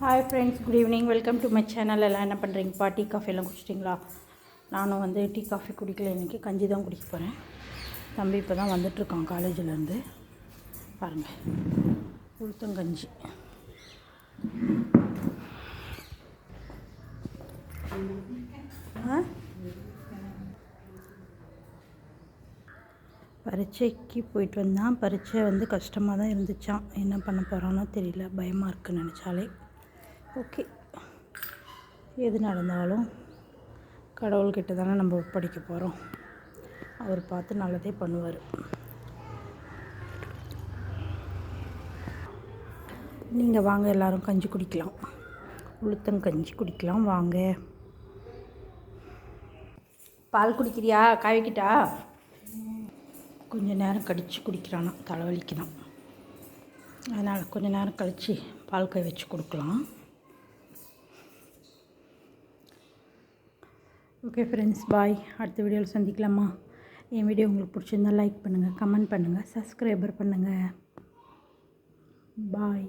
Hi friends, good evening. Welcome to my channel. எல்லாம் என்ன பண்ணுறீங்கப்பா? Tea காஃபியெல்லாம் குடிச்சிட்டிங்களா? நானும் வந்து டீ காஃபி குடிக்கல, இன்றைக்கி கஞ்சி தான் குடிக்க போகிறேன். தம்பி இப்போ தான் வந்துட்டுருக்கான் காலேஜிலேருந்து. பாருங்கள், உளுத்தங்கஞ்சி. பரீட்சைக்கு போயிட்டு வந்தான். பரீட்சை வந்து கஷ்டமாக தான் இருந்துச்சான். என்ன பண்ண போகிறானோ தெரியல, பயமாக இருக்குன்னு நினச்சாலே. ஓகே, எது நடந்தாலும் கடவுள்கிட்ட தானே நம்ம ஒப்படைக்க போகிறோம். அவர் பார்த்து நல்லதே பண்ணுவார். நீங்கள் வாங்க, எல்லோரும் கஞ்சி குடிக்கலாம். உளுத்தங்கஞ்சி குடிக்கலாம் வாங்க. பால் குடிக்கிறியா? காய வைக்கிட்டா? கொஞ்சம் நேரம் கழித்து குடிக்கிறானா, தலைவலிக்குதான். அதனால் கொஞ்சம் நேரம் கழித்து பால் காய வச்சு கொடுக்கலாம். ஓகே ஃப்ரெண்ட்ஸ், பாய். அடுத்த வீடியோவில் சந்திக்கலாமா? என் வீடியோ உங்களுக்கு பிடிச்சிருந்தால் லைக் பண்ணுங்கள், கமெண்ட் பண்ணுங்கள், சப்ஸ்கிரைபர் பண்ணுங்கள். பாய்.